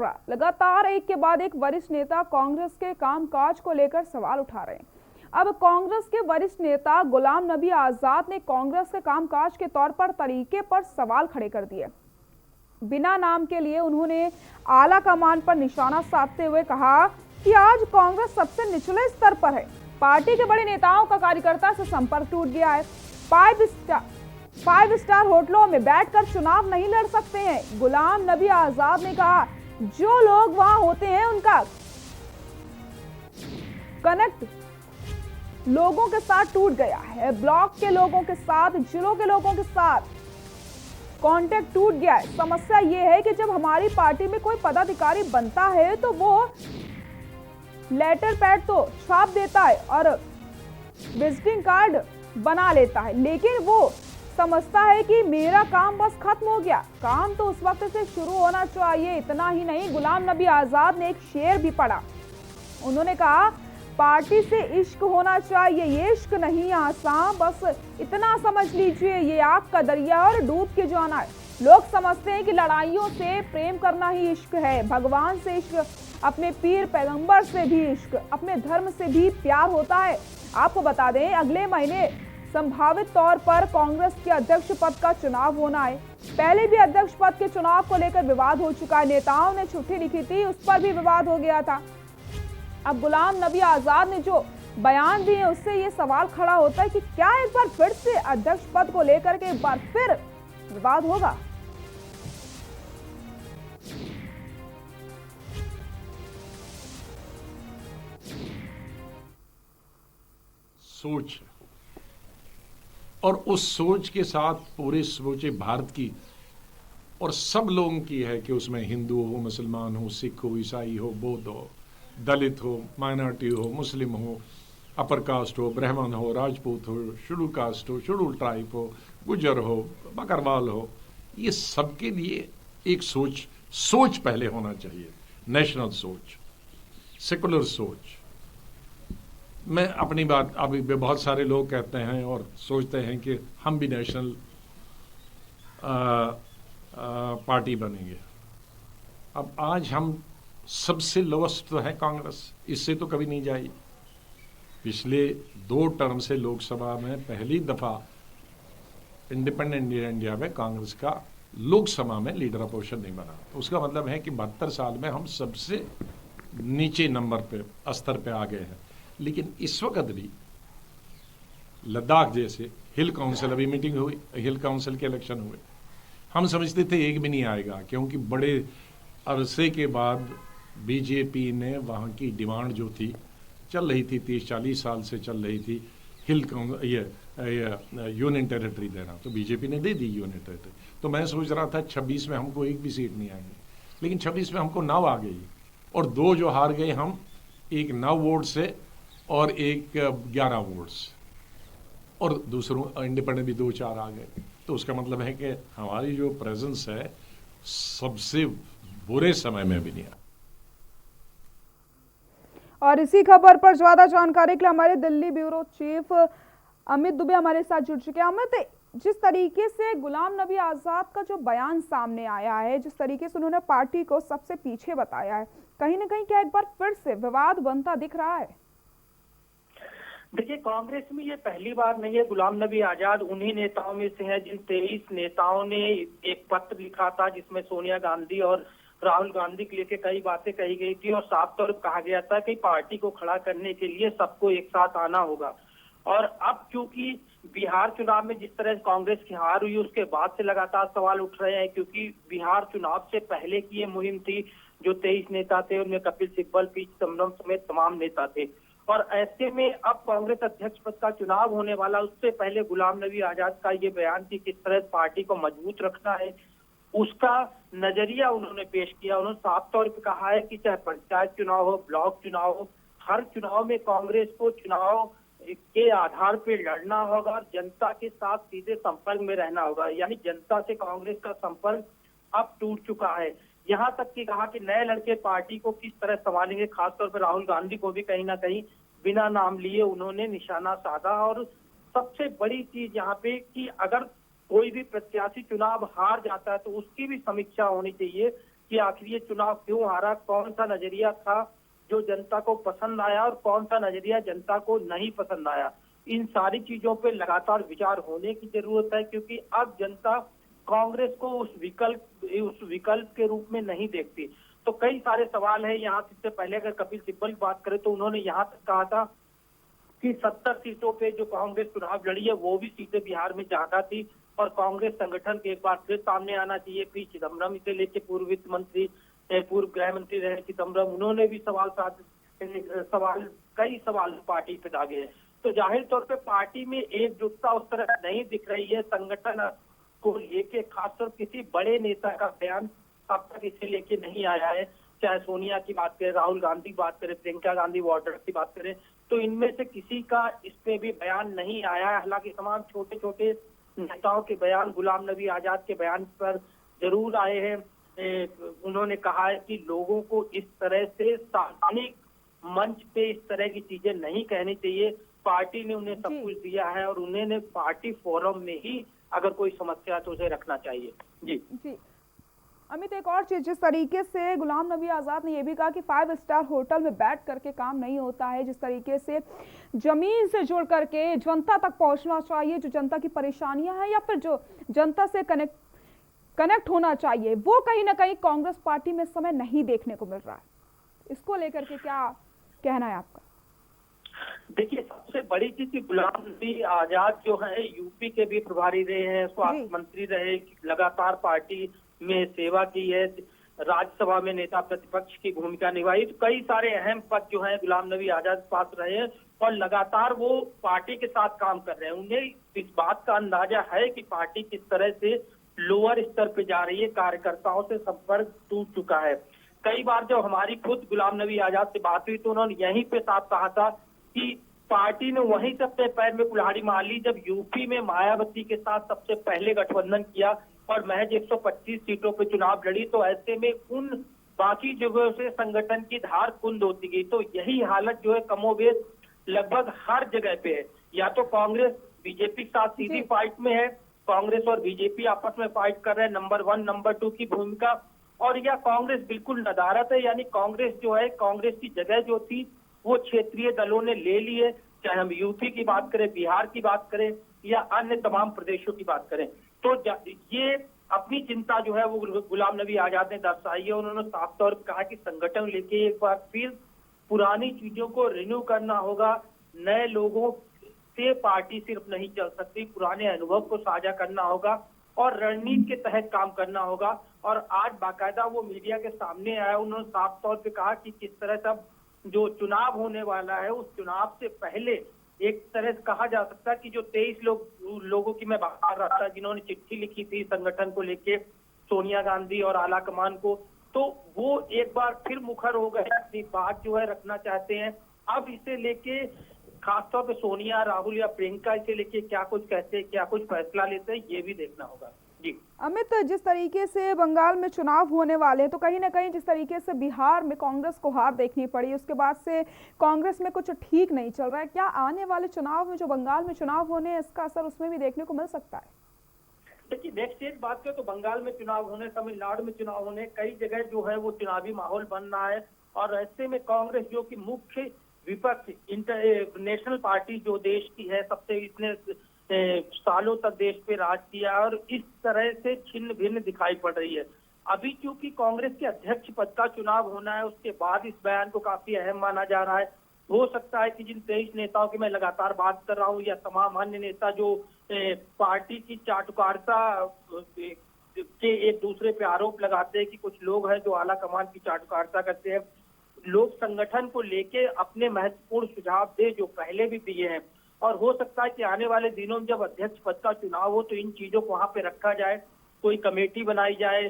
रहा। लगातार एक के बाद एक वरिष्ठ नेता कांग्रेस के कामकाज को लेकर सवाल उठा रहे हैं। अब कांग्रेस के वरिष्ठ नेता गुलाम नबी आजाद ने कांग्रेस के कामकाज के तौर पर तरीके पर सवाल खड़े कर दिए। बिना नाम के लिए उन्होंने आला कमान पर निशाना साधते हुए कहा कि आज कांग्रेस सबसे निचले स्तर पर है। पार्टी के बड़े नेताओं का कार्यकर्ता से संपर्क टूट गया है। 5 स्टार होटलों में बैठकर चुनाव नहीं लड़ सकते हैं। गुलाम नबी आजाद ने कहा, जो लोग वहां होते हैं उनका कनेक्ट लोगों के साथ टूट गया है। ब्लॉक के लोगों के साथ, जिलों के लोगों के साथ कांटेक्ट टूट गया है। समस्या यह है कि जब हमारी पार्टी में कोई पदाधिकारी बनता है तो वो लेटर पैड तो छाप देता है और विजिटिंग कार्ड बना लेता है, लेकिन वो समझता है कि मेरा काम बस खत्म हो गया। काम तो उस वक्त से शुरू होना चाहिए। इतना ही नहीं, गुलाम नबी आजाद ने एक शेर भी पढ़ा। उन्होंने कहा, पार्टी से इश्क होना चाहिए, ये इश्क नहीं आसान, बस इतना समझ लीजिए ये आग का दरिया और डूब के जाना है। लोग समझते हैं कि लड़ाइयों से प्रेम करना ही इश्क है, भगवान से इश्क, अपने पीर पैगंबर से भी इश्क, अपने धर्म से भी प्यार होता है। आपको बता दें, अगले महीने संभावित तौर पर कांग्रेस के अध्यक्ष पद का चुनाव होना है। पहले भी अध्यक्ष पद के चुनाव को लेकर विवाद हो चुका है। नेताओं ने चिट्ठी लिखी थी, उस पर भी विवाद हो गया था। अब गुलाम नबी आजाद ने जो बयान दिए उससे ये सवाल खड़ा होता है कि क्या एक बार फिर से अध्यक्ष पद को लेकर के एक बार फिर विवाद होगा। सोच और उस सोच के साथ पूरे सोचे भारत की और सब लोगों की है कि उसमें हिंदू हो, मुसलमान हो, सिख हो, ईसाई हो, बौद्ध हो, दलित हो, माइनॉरिटी हो, मुस्लिम हो, अपर कास्ट हो, ब्राह्मण हो, राजपूत हो, शेड्यूल कास्ट हो, शेड्यूल ट्राइब हो, गुजर हो, बकरवाल हो, ये सबके लिए एक सोच पहले होना चाहिए। नेशनल सोच, सेकुलर सोच। मैं अपनी बात, अभी बहुत सारे लोग कहते हैं और सोचते हैं कि हम भी नेशनल पार्टी बनेंगे। अब आज हम सबसे लोएस्ट तो है कांग्रेस, इससे तो कभी नहीं जाई। पिछले 2 टर्म से लोकसभा में पहली दफा इंडिपेंडेंट इंडिया में कांग्रेस का लोकसभा में लीडर अपोजिशन नहीं बना। तो उसका मतलब है कि 72 साल में हम सबसे नीचे नंबर पे, स्तर पे आ गए हैं। लेकिन इस वक्त भी लद्दाख जैसे हिल काउंसिल, अभी मीटिंग हुई, हिल काउंसिल के इलेक्शन हुए, हम समझते थे एक भी नहीं आएगा, क्योंकि बड़े अरसे के बाद बीजेपी ने वहाँ की डिमांड जो थी, चल रही थी 30-40 साल से चल रही थी, हिल यूनियन टेरिटरी देना, तो बीजेपी ने दे दी यूनियन टेरिटरी। तो मैं सोच रहा था 26 में हमको एक भी सीट नहीं आएंगी, लेकिन 26 में हमको 9 आ गई और 2 जो हार गए हम, एक 9 वोट से और एक 11 वोट्स, और दूसरों इंडिपेंडेंट भी 2-4 आ गए। तो उसका मतलब है कि हमारी जो प्रेजेंस है सबसे बुरे समय में भी नहीं आ। और इसी खबर पर ज्यादा जानकारी के लिए हमारे दिल्ली ब्यूरो चीफ अमित दुबे हमारे साथ जुड़ चुके हैं। अमित, जिस तरीके से गुलाम नबी आजाद का जो बयान सामने आया है, जिस तरीके से उन्होंने पार्टी को सबसे पीछे बताया है, कहीं ना कहीं क्या एक बार फिर से विवाद बनता दिख रहा है? देखिए, कांग्रेस में ये पहली बार नहीं है। गुलाम नबी आजाद उन्हीं नेताओं में से हैं जिन 23 नेताओं ने एक पत्र लिखा था जिसमें सोनिया गांधी और राहुल गांधी के लेके कई बातें कही गई थी और साफ तौर पर कहा गया था कि पार्टी को खड़ा करने के लिए सबको एक साथ आना होगा। और अब क्योंकि बिहार चुनाव में जिस तरह कांग्रेस की हार हुई, उसके बाद से लगातार सवाल उठ रहे हैं, क्योंकि बिहार चुनाव से पहले की ये मुहिम थी। जो 23 नेता थे उनमें कपिल सिब्बल, पी चिदम्बरम समेत तमाम नेता थे। और ऐसे में अब कांग्रेस अध्यक्ष पद का चुनाव होने वाला, उससे पहले गुलाम नबी आजाद का ये बयान कि किस तरह पार्टी को मजबूत रखना है, उसका नजरिया उन्होंने पेश किया। उन्होंने साफ तौर पर कहा है कि चाहे पंचायत चुनाव हो, ब्लॉक चुनाव हो, हर चुनाव में कांग्रेस को चुनाव के आधार पर लड़ना होगा और जनता के साथ सीधे संपर्क में रहना होगा। यानी जनता से कांग्रेस का संपर्क अब टूट चुका है। यहाँ तक कि कहा कि नए लड़के पार्टी को किस तरह संभालेंगे। खासतौर पर राहुल गांधी को भी कहीं ना कहीं बिना नाम लिए उन्होंने निशाना साधा। और सबसे बड़ी चीज यहाँ पे कि अगर कोई भी प्रत्याशी चुनाव हार जाता है तो उसकी भी समीक्षा होनी चाहिए कि आखिर ये चुनाव क्यों हारा, कौन सा नजरिया था जो जनता को पसंद आया और कौन सा नजरिया जनता को नहीं पसंद आया। इन सारी चीजों पे लगातार विचार होने की जरूरत है, क्योंकि अब जनता कांग्रेस को उस विकल्प के रूप में नहीं देखती। तो कई सारे सवाल है यहाँ। इससे पहले अगर कपिल सिब्बल की बात करें तो उन्होंने यहाँ तक कहा था कि 70 सीटों पे जो कांग्रेस चुनाव लड़ी है वो भी सीटें बिहार में ज्यादा थी और कांग्रेस संगठन के एक बार फिर सामने आना चाहिए। पी चिदम्बरम से लेके पूर्व वित्त मंत्री, पूर्व गृह मंत्री रहे चिदम्बरम, उन्होंने भी कई सवाल पार्टी पे दागे हैं। तो जाहिर तौर पे पार्टी में एकजुटता उस तरह नहीं दिख रही है। संगठन को लेके खासतौर किसी बड़े नेता का बयान अब तक इसे लेके नहीं आया है। चाहे सोनिया की बात करें, राहुल गांधी की बात करें, प्रियंका गांधी वाड्रा की बात करें, तो इनमें से किसी का इस पे भी बयान नहीं आया है। हालांकि तमाम छोटे छोटे नेताओं के बयान, गुलाम नबी आजाद के बयान पर जरूर आए हैं। उन्होंने कहा है कि लोगों को इस तरह से सार्वजनिक मंच पे इस तरह की चीजें नहीं कहनी चाहिए। पार्टी ने उन्हें सब कुछ दिया है और उन्हें पार्टी फोरम में ही अगर कोई समस्या तो उसे रखना चाहिए। जी अमित, एक और चीज, जिस तरीके से गुलाम नबी आजाद ने यह भी कहा कि 5 स्टार होटल में बैठ करके काम नहीं होता है, जिस तरीके से जमीन से जुड़ करके जनता तक पहुंचना चाहिए, जो जनता की परेशानियां हैं या फिर जो जनता से कनेक्ट होना चाहिए, वो कहीं ना कहीं कांग्रेस पार्टी में समय नहीं देखने को मिल रहा है। इसको लेकर के क्या कहना है आपका? देखिए, सबसे बड़ी चीज कि गुलाम नबी आजाद जो है यूपी के भी प्रभारी रहे हैं, स्वास्थ्य मंत्री रहे, लगातार पार्टी में सेवा की है, राज्यसभा में नेता प्रतिपक्ष की भूमिका निभाई। तो कई सारे अहम पद जो है गुलाम नबी आजाद के पास रहे हैं और लगातार वो पार्टी के साथ काम कर रहे हैं। उन्हें इस बात का अंदाजा है कि पार्टी किस तरह से लोअर स्तर पे जा रही है, कार्यकर्ताओं से संपर्क टूट चुका है। कई बार जब हमारी खुद गुलाम नबी आजाद से बात हुई तो उन्होंने यहीं पे साफ कहा था कि पार्टी ने वहीं से अपने पैर में कुल्हाड़ी मार ली जब यूपी में मायावती के साथ सबसे पहले गठबंधन किया और महज 125 सीटों पे चुनाव लड़ी। तो ऐसे में उन बाकी जगहों से संगठन की धार कुंद होती गई। तो यही हालत जो है कमोबेश लगभग हर जगह पे है। या तो कांग्रेस बीजेपी के साथ सीधी फाइट में है, कांग्रेस और बीजेपी आपस में फाइट कर रहे हैं नंबर 1 नंबर 2 की भूमिका, और या कांग्रेस बिल्कुल नदारत है। यानी कांग्रेस जो है, कांग्रेस की जगह जो थी वो क्षेत्रीय दलों ने ले ली है, चाहे हम यूपी की बात करें, बिहार की बात करें या अन्य तमाम प्रदेशों की बात करें। तो ये अपनी चिंता जो है वो गुलाम नबी आजाद ने दर्शाई है। उन्होंने साफ तौर पर कहा कि संगठन लेके एक बार फिर पुरानी चीजों को रिन्यू करना होगा, नए लोगों से पार्टी सिर्फ नहीं चल सकती, पुराने अनुभव को साझा करना होगा और रणनीति के तहत काम करना होगा। और आज बाकायदा वो मीडिया के सामने आया, उन्होंने साफ तौर पे कहा कि किस तरह से जो चुनाव होने वाला है उस चुनाव से पहले एक तरह से कहा जा सकता है कि जो 23 लोगों की मैं बात कर रहा था जिन्होंने चिट्ठी लिखी थी संगठन को लेके सोनिया गांधी और आला कमान को, तो वो एक बार फिर मुखर हो गए, अपनी बात जो है रखना चाहते हैं। अब इसे लेके खासतौर पे सोनिया, राहुल या प्रियंका इसे लेके क्या कुछ कहते हैं, क्या कुछ फैसला लेते हैं, ये भी देखना होगा। जी अमित, जिस तरीके से बंगाल में चुनाव होने वाले हैं तो कहीं ना कहीं जिस तरीके से बिहार में कांग्रेस को हार देखनी पड़ी, उसके बाद से कांग्रेस में कुछ ठीक नहीं चल रहा है। क्या आने वाले चुनाव में जो बंगाल में चुनाव होने हैं इसका असर उसमें भी देखने को मिल सकता है? देखिए, नेक्स्ट एक बात करें तो बंगाल में चुनाव होने, तमिलनाडु में चुनाव होने, कई जगह जो है वो चुनावी माहौल बन रहा है। और ऐसे में कांग्रेस जो कि मुख्य विपक्ष नेशनल पार्टी जो देश की है, सबसे इसने सालों तक देश पे राज किया और इस तरह से छिन्न भिन्न दिखाई पड़ रही है। अभी क्योंकि कांग्रेस के अध्यक्ष पद का चुनाव होना है, उसके बाद इस बयान को काफी अहम माना जा रहा है। हो सकता है कि जिन 23 नेताओं की मैं लगातार बात कर रहा हूं या तमाम अन्य नेता जो पार्टी की चाटुकारिता के एक दूसरे पे आरोप लगाते हैं कि कुछ लोग हैं जो आला कमान की चाटुकारिता करते हैं, लोग संगठन को लेके अपने महत्वपूर्ण सुझाव दे जो पहले भी दिए हैं। और हो सकता है कि आने वाले दिनों में जब अध्यक्ष पद का चुनाव हो तो इन चीजों को वहां पे रखा जाए, कोई कमेटी बनाई जाए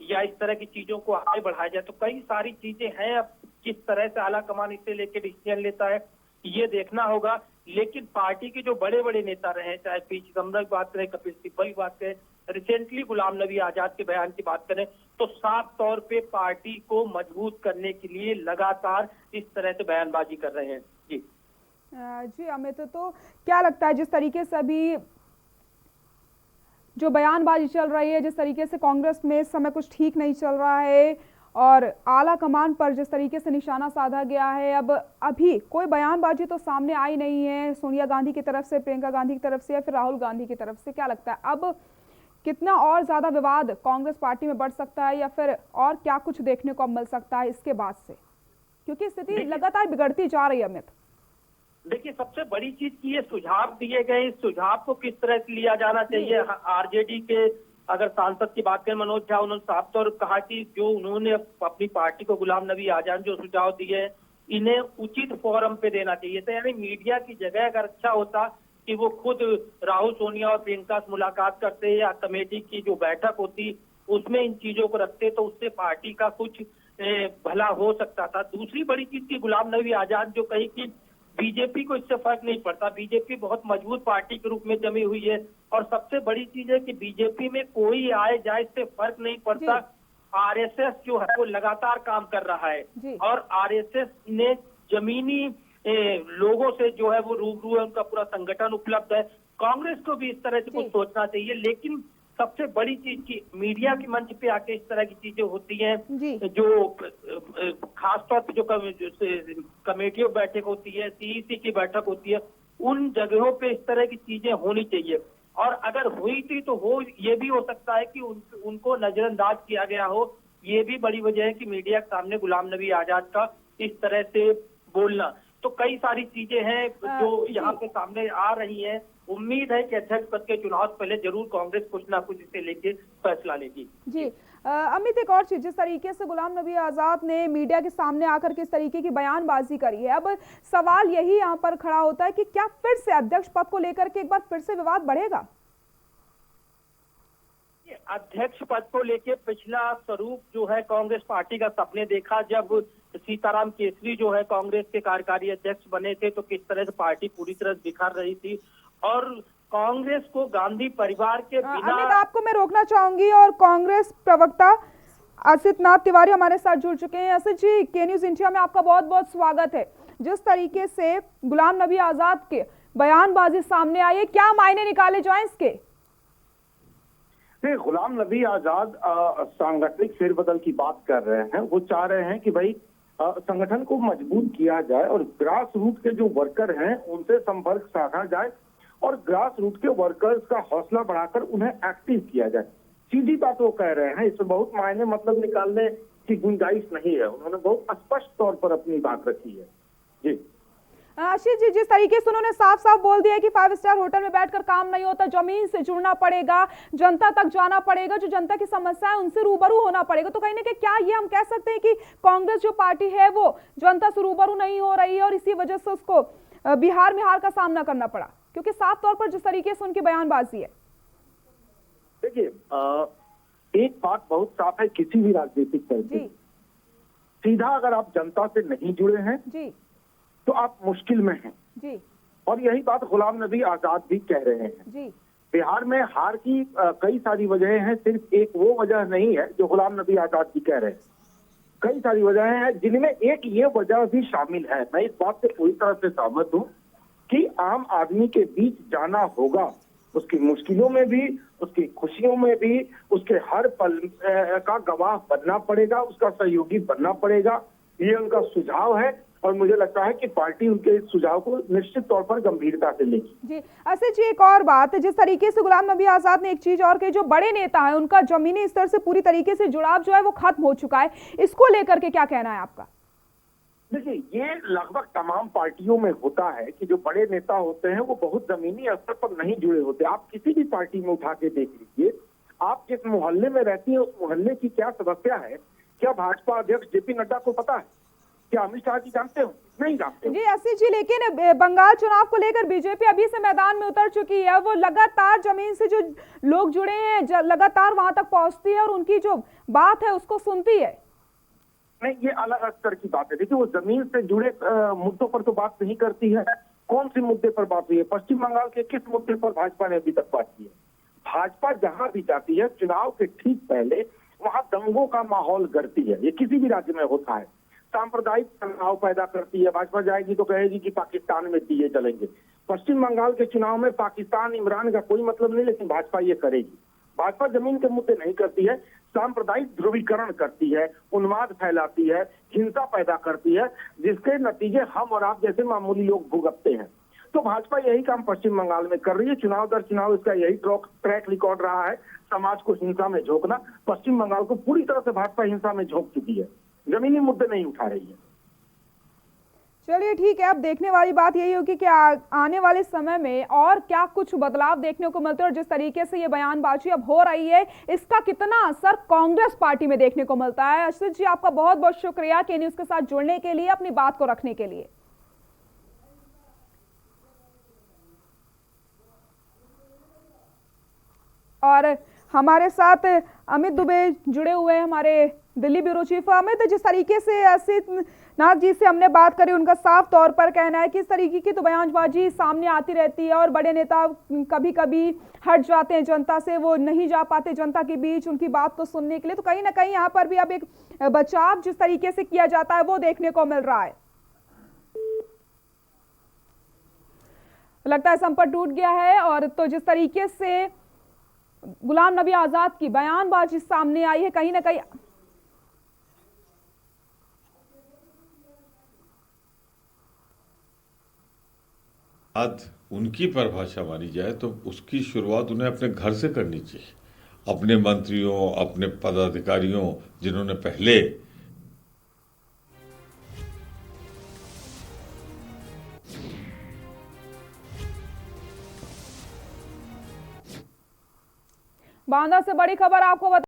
या इस तरह की चीजों को आगे बढ़ाया जाए। तो कई सारी चीजें हैं, अब किस तरह से आला कमान इससे लेके डिसीजन लेता है ये देखना होगा। लेकिन पार्टी के जो बड़े बड़े नेता रहे, चाहे पी चिदम्बरम की बात करें, कपिल सिब्बल की बात करें, रिसेंटली गुलाम नबी आजाद के बयान की बात करें, तो साफ तौर पे पार्टी को मजबूत करने के लिए लगातार इस तरह से बयानबाजी कर रहे हैं। जी अमित, तो क्या लगता है जिस तरीके से अभी जो बयानबाजी चल रही है, जिस तरीके से कांग्रेस में इस समय कुछ ठीक नहीं चल रहा है और आला कमान पर जिस तरीके से निशाना साधा गया है, अब अभी कोई बयानबाजी तो सामने आई नहीं है सोनिया गांधी की तरफ से, प्रियंका गांधी की तरफ से या फिर राहुल गांधी की तरफ से। क्या लगता है अब कितना और ज्यादा विवाद कांग्रेस पार्टी में बढ़ सकता है या फिर और क्या कुछ देखने को मिल सकता है इसके बाद से, क्योंकि स्थिति लगातार बिगड़ती जा रही है? अमित, देखिए, सबसे बड़ी चीज की ये सुझाव दिए गए, इस सुझाव को किस तरह से लिया जाना चाहिए। आरजेडी के अगर सांसद की बात करें मनोज झा, उन्होंने साफ तौर पर कहा कि जो उन्होंने अपनी पार्टी को गुलाम नबी आजाद जो सुझाव दिए हैं, इन्हें उचित फोरम पे देना चाहिए था। यानी मीडिया की जगह अगर अच्छा होता कि वो खुद राहुल, सोनिया और प्रियंका से मुलाकात करते या कमेटी की जो बैठक होती उसमें इन चीजों को रखते, तो उससे पार्टी का कुछ भला हो सकता था। दूसरी बड़ी चीज की गुलाम नबी आजाद जो कही कि बीजेपी को इससे फर्क नहीं पड़ता, बीजेपी बहुत मजबूत पार्टी के रूप में जमी हुई है, और सबसे बड़ी चीज है कि बीजेपी में कोई आए जाए इससे फर्क नहीं पड़ता। आरएसएस जो है वो लगातार काम कर रहा है और आरएसएस ने जमीनी लोगों से जो है वो रूबरू है, उनका पूरा संगठन उपलब्ध है। कांग्रेस को भी इस तरह से कुछ सोचना चाहिए, लेकिन सबसे बड़ी चीज की मीडिया के मंच पे आके इस तरह की चीजें होती हैं, जो खासतौर पे जो कमेटियों की बैठक होती है, सीईसी की बैठक होती है, उन जगहों पे इस तरह की चीजें होनी चाहिए। और अगर हुई थी तो ये भी हो सकता है कि उनको नजरअंदाज किया गया हो। ये भी बड़ी वजह है कि मीडिया के सामने गुलाम नबी आजाद का इस तरह से बोलना। तो कई सारी चीजें हैं जो यहाँ पे सामने आ रही हैं। उम्मीद है कि अध्यक्ष पद के चुनाव से पहले जरूर कांग्रेस कुछ ना कुछ इसे लेके फैसला लेगी। जी अमित, एक और चीज, जिस तरीके से गुलाम नबी आजाद ने मीडिया के सामने आकर किस तरीके की बयानबाजी करी है, अब सवाल यही यहाँ पर खड़ा होता है कि क्या फिर से अध्यक्ष पद को लेकर के एक बार फिर से विवाद बढ़ेगा? अध्यक्ष पद को लेके पिछला स्वरूप जो है कांग्रेस पार्टी का सबने देखा, जब सीताराम केसरी जो है कांग्रेस के कार्यकारी अध्यक्ष बने थे तो किस तरह से पार्टी पूरी तरह बिखर रही थी और कांग्रेस को गांधी परिवार के बिना। अमित, आपको मैं रोकना चाहूंगी और कांग्रेस प्रवक्ता असित नाथ तिवारी हमारे साथ जुड़ चुके हैं। असित जी, के न्यूज इंडिया में आपका बहुत बहुत स्वागत है। जिस तरीके से गुलाम नबी आजाद के बयानबाजी सामने आई है, क्या मायने निकाले जाए इसके? गुलाम नबी आजाद सांगठनिक फेरबदल की बात कर रहे हैं। वो चाह रहे हैं कि भाई संगठन को मजबूत किया जाए और ग्रास रूट के जो वर्कर हैं उनसे संपर्क साधा जाए और ग्रास रूट के वर्कर्स का हौसला बढ़ाकर उन्हें एक्टिव किया जाए। सीधी बात वो कह रहे हैं, इसमें बहुत मायने मतलब निकालने की गुंजाइश नहीं है। उन्होंने बहुत स्पष्ट तौर पर अपनी बात रखी है। जी आशीष जी, जिस तरीके से उन्होंने साफ साफ बोल दिया है कि 5 स्टार होटल में बैठकर काम नहीं होता, जमीन से जुड़ना पड़ेगा, जनता तक जाना पड़ेगा, जो जनता की समस्या है उनसे रूबरू होना पड़ेगा, तो कहीं ना कहीं क्या ये हम कह सकते हैं कि कांग्रेस जो पार्टी है वो जनता से रूबरू नहीं हो रही है और इसी वजह से उसको बिहार में हार का सामना करना पड़ा, क्योंकि साफ तौर पर जिस तरीके से उनकी बयानबाजी है? देखिए, एक बात बहुत साफ है, किसी भी राजनीतिक दल से सीधा अगर आप जनता से नहीं जुड़े हैं जी तो आप मुश्किल में हैं जी। और यही बात गुलाम नबी आजाद भी कह रहे हैं जी। बिहार में हार की कई सारी वजहें हैं, सिर्फ एक वो वजह नहीं है जो गुलाम नबी आजाद भी कह रहे हैं। कई सारी वजहें हैं जिनमें एक ये वजह भी शामिल है। मैं इस बात से पूरी तरह से सहमत हूँ कि आम आदमी के बीच जाना होगा, उसकी मुश्किलों में भी, उसकी खुशियों में भी, उसके हर पल का गवाह बनना पड़ेगा, उसका सहयोगी बनना पड़ेगा। ये उनका सुझाव है और मुझे लगता है कि पार्टी उनके इस सुझाव को निश्चित तौर पर गंभीरता से लेगी जी। असित जी, एक और बात, जिस तरीके से गुलाम नबी आजाद ने एक चीज और कही, जो बड़े नेता है उनका जमीनी स्तर से पूरी तरीके से जुड़ाव जो है वो खत्म हो चुका है, इसको लेकर के क्या कहना है आपका? देखिए, ये लगभग तमाम पार्टियों में होता है कि जो बड़े नेता होते हैं वो बहुत जमीनी स्तर पर नहीं जुड़े होते। आप किसी भी पार्टी में उठा के देख लीजिए, आप जिस मोहल्ले में रहती है उस मोहल्ले की क्या समस्या है, क्या भाजपा अध्यक्ष जेपी नड्डा को पता है? क्या अमित शाह जी जानते हो? नहीं जानते जी। असित जी, लेकिन बंगाल चुनाव को लेकर बीजेपी अभी से मैदान में उतर चुकी है, वो लगातार जमीन से जो लोग जुड़े हैं लगातार वहां तक पहुंचती है और उनकी जो बात है उसको सुनती है। नहीं, ये अलग स्तर की बात है। देखिए, वो जमीन से जुड़े मुद्दों पर तो बात नहीं करती है। कौन से मुद्दे पर बात हुई है? पश्चिम बंगाल के किस मुद्दे पर भाजपा ने अभी तक बात की है? भाजपा जहां भी जाती है चुनाव के ठीक पहले वहां दंगों का माहौल गढ़ती है। ये किसी भी राज्य में होता है, सांप्रदायिक तनाव पैदा करती है। भाजपा जाएगी तो कहेगी कि पाकिस्तान में दिए जलेंगे, पश्चिम बंगाल के चुनाव में पाकिस्तान इमरान का कोई मतलब नहीं, लेकिन भाजपा ये करेगी। भाजपा जमीन के मुद्दे नहीं करती है, सांप्रदायिक ध्रुवीकरण करती है, उन्माद फैलाती है, हिंसा पैदा करती है, जिसके नतीजे हम और आप जैसे मामूली लोग भुगतते हैं। तो भाजपा यही काम पश्चिम बंगाल में कर रही है। चुनाव दर चुनाव इसका यही ट्रैक रिकॉर्ड रहा है, समाज को हिंसा में झोंकना। पश्चिम बंगाल को पूरी तरह से भाजपा हिंसा में झोंक चुकी है, जमीनी मुद्दे नहीं उठा रही है। चलिए ठीक है, अब देखने वाली बात यही होगी कि आने वाले समय में और क्या कुछ बदलाव देखने को मिलते हैं, और जिस तरीके से ये बयानबाजी अब हो रही है इसका कितना असर कांग्रेस पार्टी में देखने को मिलता है। अश्वित जी, आपका बहुत बहुत शुक्रिया के न्यूज़ के साथ जुड़ने के लिए, अपनी बात को रखने के लिए। और हमारे साथ अमित दुबे जुड़े हुए हैं, हमारे दिल्ली ब्यूरो चीफ। अमित, जिस तरीके से असित नाथ जी से हमने बात करी, उनका साफ तौर पर कहना है कि इस तरीके की तो बयानबाजी सामने आती रहती है और बड़े नेता कभी कभी हट जाते हैं जनता से, वो नहीं जा पाते जनता के बीच उनकी बात को सुनने के लिए। तो कहीं ना कहीं यहाँ पर भी अब एक बचाव जिस तरीके से किया जाता है वो देखने को मिल रहा है। लगता है संपर्क टूट गया है। और तो जिस तरीके से गुलाम नबी आजाद की बयानबाजी सामने आई है, कहीं ना कहीं उनकी परिभाषा मानी जाए तो उसकी शुरुआत उन्हें अपने घर से करनी चाहिए, अपने मंत्रियों, अपने पदाधिकारियों, जिन्होंने पहले बांदा से बड़ी खबर आपको बता